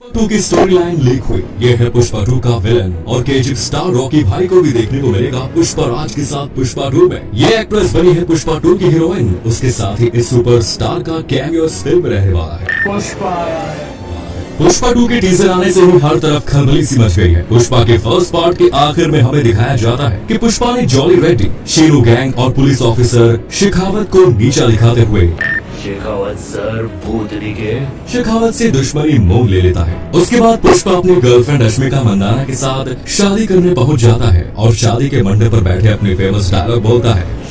To की story line leak हुई। ये है पुष्पा 2 का विलन और केजीएफ स्टार रॉकी भाई को भी देखने को मिलेगा पुष्पा राज के साथ पुष्पा 2 में। ये एक्ट्रेस बनी है पुष्पा 2 की हीरोइन। उसके साथ ही इस सुपरस्टार का कैमियो इस फिल्म में रहने वाला है। पुष्पा 2 के टीजर आने से ही हर तरफ खलबली सी मच गई है। पुष्पा के फर्स्ट पार्ट के आखिर में हमें दिखाया जाता है कि पुष्पा ने जॉली रेड्डी, शेरू गैंग और पुलिस ऑफिसर शेखावत को नीचा दिखाते हुए शेखावत सर भूतनी के शेखावत से दुश्मनी मोल ले लेता है। उसके बाद पुष्पा अपनी गर्लफ्रेंड रश्मिका मंदाना के साथ शादी करने पहुंच जाता है और शादी के मंडप पर बैठे अपने फेमस डायलॉग बोलता है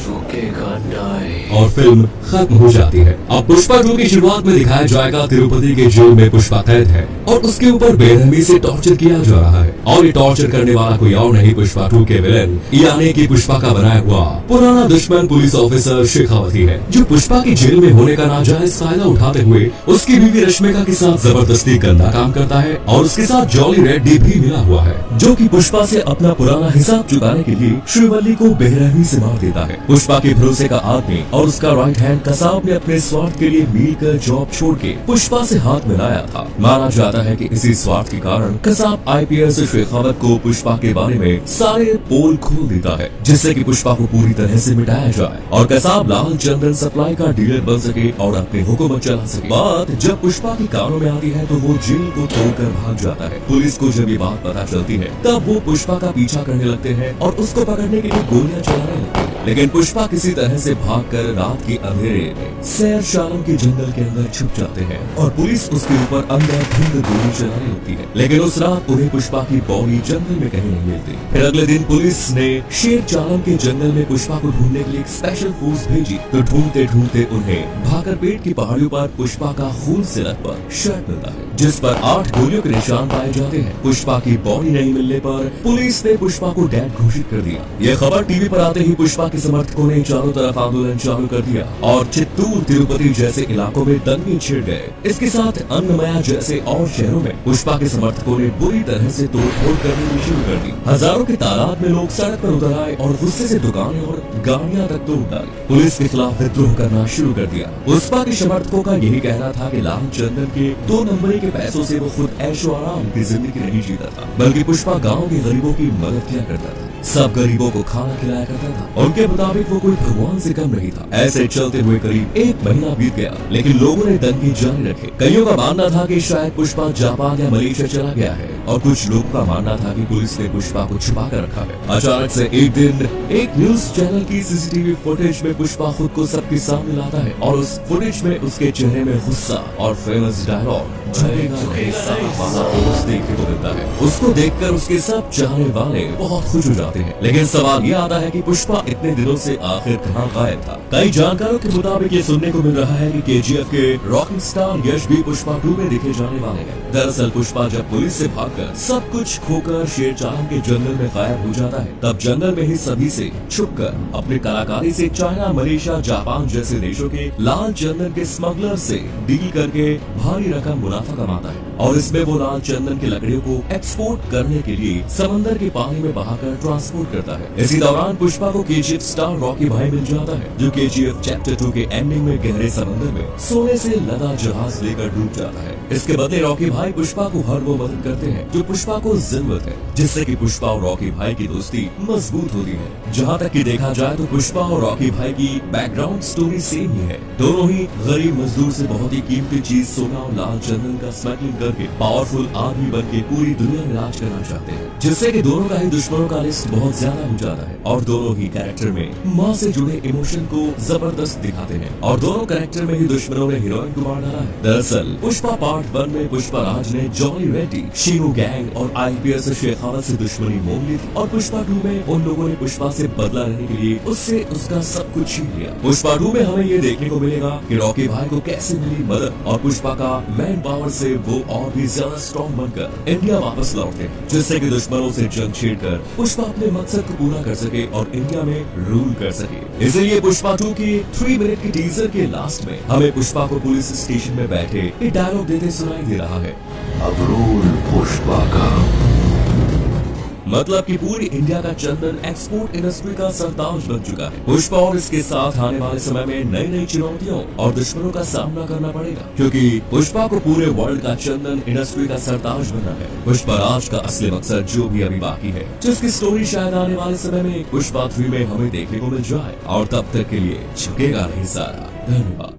और फिल्म खत्म हो जाती है। अब पुष्पा 2 की शुरुआत में दिखाया जाएगा तिरुपति के जेल में पुष्पा कैद है और उसके ऊपर बेरहमी से टॉर्चर किया जा रहा है और ये टॉर्चर करने वाला कोई और नहीं पुष्पा 2 के विलेन यानी कि पुष्पा का बनाया हुआ पुराना दुश्मन पुलिस ऑफिसर शेखावत ही है, जो पुष्पा की जेल में होने का नाजायज फायदा उठाते हुए उसकी बीवी रश्मिका के साथ जबरदस्ती गंदा काम करता है और उसके साथ जॉली रेड्डी भी मिला हुआ है, जो कि पुष्पा से अपना पुराना हिसाब चुकाने के लिए श्रीवल्ली को बेरहमी से मार देता है। पुष्पा के भरोसे का आदमी और उसका राइट हैंड कसाब ने अपने स्वार्थ के लिए मिलकर जॉब छोड़ के पुष्पा से हाथ मिलाया था। माना जाता है कि इसी स्वार्थ के कारण कसाब आईपीएस शेखावत को पुष्पा के बारे में सारे पोल खोल देता है, जिससे कि पुष्पा को पूरी तरह से मिटाया जाए और कसाब लाल चंदन सप्लाई का डीलर बन सके और अपनी हुकूमत चला सके। बात जब पुष्पा की कानों में आती है तो वो जेल को तोड़कर भाग जाता है। पुलिस को जब ये बात पता चलती है तब वो पुष्पा का पीछा करने लगते हैं और उसको पकड़ने के लिए गोलियां चलाने लगते हैं, लेकिन पुष्पा किसी तरह से भागकर रात के अंधेरे में सैर शालम के जंगल के अंदर छुप जाते हैं और पुलिस उसके ऊपर अंधाधुंध गोली चलाने लगती है। लेकिन उस रात उन्हें पुष्पा की बॉडी जंगल में कहीं नहीं मिलती। फिर अगले दिन पुलिस ने शेर चालम के जंगल में पुष्पा को ढूंढने के लिए एक स्पेशल फोर्स भेजी तो ढूंढते ढूंढते उन्हें भाकरपेट की पहाड़ियों पर पुष्पा का खून से लथपथ शर्ट मिलता है, जिस पर 8 गोलियों के निशान पाए जाते हैं। पुष्पा की बॉडी नहीं मिलने पर पुलिस ने पुष्पा को डेड घोषित कर दिया। यह खबर टीवी पर आते ही पुष्पा के समर्थकों ने चारों तरफ आंदोलन चालू कर दिया और चित्तूर, तिरुपति जैसे इलाकों में दंगे छिड़ गए। इसके साथ अन्नमया जैसे और शहरों में पुष्पा के समर्थकों ने बुरी तरह से तोड़फोड़ करनी शुरू कर दी। हजारों की तादाद में लोग सड़क पर उतर आए और गुस्से से दुकानें और गाड़ियां तक तोड़ डाली। पुलिस के खिलाफ विद्रोह करना शुरू कर दिया। पुष्पा के समर्थकों का यही कहना था कि लाल चंदन के 2 नंबरी के पैसों से वो खुद ऐशो आराम की जिंदगी नहीं जीता था, बल्कि पुष्पा गाँव के गरीबों की मदद किया करता था, सब गरीबों को खाना खिलाया करता था। उनके मुताबिक वो कोई भगवान से कम नहीं था। ऐसे चलते हुए करीब 1 महीना बीत गया, लेकिन लोगों ने दंगे जारी रखे। कईयों का मानना था कि शायद पुष्पा जापान या मलेशिया चला गया है और कुछ लोगों का मानना था कि पुलिस ने पुष्पा को छुपा कर रखा है। अचानक से एक दिन एक न्यूज चैनल की सीसीटीवी फुटेज में पुष्पा खुद को सबके सामने लाता है और उस फुटेज में उसके चेहरे में गुस्सा और फेमस डायलॉग देखने को मिलता है। उसको देखकर उसके सब चाहने वाले बहुत खुश हो जाते हैं, लेकिन सवाल ये आता है कि पुष्पा इतने दिनों से आखिर कहाँ गायब था। कई जानकारों के मुताबिक ये सुनने को मिल रहा है कि केजीएफ के रॉकिंग स्टार यश भी पुष्पा 2 में देखे जाने वाले हैं। दरअसल पुष्पा जब पुलिस से भागकर सब कुछ खोकर शेर चालम के जंगल में गायब हो जाता है, तब जंगल में ही सभी से छुपकर अपनी कलाकारी से चाइना, मलेशिया, जापान जैसे देशों के लाल चंदन के स्मगलर से डील करके भारी रकम मुनाफा कमाता है और इसमें वो लाल चंदन की लकड़ियों को एक्सपोर्ट करने के लिए समंदर के पानी में बहाकर ट्रांसपोर्ट करता है। इसी दौरान पुष्पा को केजीएफ स्टार रॉकी भाई मिल जाता है, जो केजीएफ चैप्टर 2 के एंडिंग में गहरे समंदर में सोने से लदा जहाज लेकर डूब जाता है। इसके बदले रॉकी भाई पुष्पा को हर वो मदद करते हैं जो पुष्पा को जरूरत है, जिससे कि पुष्पा और रॉकी भाई की दोस्ती मजबूत होती है। जहाँ तक कि देखा जाए तो पुष्पा और रॉकी भाई की बैकग्राउंड स्टोरी सेम ही है। दोनों ही गरीब मजदूर से बहुत ही कीमती चीज सोना और लाल चंदन का स्मगलिंग करके पावरफुल आदमी बन के पूरी दुनिया में राज करना चाहते हैं, जिससे कि दोनों का ही दुश्मनों का लिस्ट बहुत ज्यादा हो जाता है और दोनों ही कैरेक्टर में माँ से जुड़े इमोशन को जबरदस्त दिखाते हैं और दोनों कैरेक्टर में ही दुश्मनों ने हीरोइन को मार डाला है। दरअसल पुष्पा पार्ट 1 में पुष्पा राज ने जॉली रेड्डी, शेरू गैंग और आईपीएस शेखावत से दुश्मनी मोल ली थी और पुष्पा 2 में उन लोगों ने पुष्पा से बदला लेने के लिए उससे उसका सब कुछ छीन लिया। पुष्पा 2 में हमें ये देखने को मिलेगा कि रॉकी भाई को कैसे मिली मदद और पुष्पा का मैन पावर से वो और भी ज्यादा स्ट्रॉन्ग बनकर इंडिया वापस लौटते हैं, जिससे कि दुश्मनों से जंग छेड़कर पुष्पा अपने मकसद को पूरा कर सके और इंडिया में रूल कर सके। इसलिए पुष्पा 2 की 3 मिनट की टीजर के लास्ट में हमें पुष्पा को पुलिस स्टेशन में बैठे ये डायलॉग देते सुनाई दे रहा है, अब रूल पुष्पा का। मतलब कि पूरी इंडिया का चंदन एक्सपोर्ट इंडस्ट्री का सरताज बन चुका है। पुष्पा और इसके साथ आने वाले समय में नई नई चुनौतियों और दुश्मनों का सामना करना पड़ेगा, क्योंकि पुष्पा को पूरे वर्ल्ड का चंदन इंडस्ट्री का सरताज बनना है। पुष्पा राज का असली मकसद जो भी अभी बाकी है, जिसकी स्टोरी शायद आने वाले समय में पुष्पा 3 में हमें देखने को मिल जाए। और तब तक के लिए झुकेगा नहीं सारा। धन्यवाद।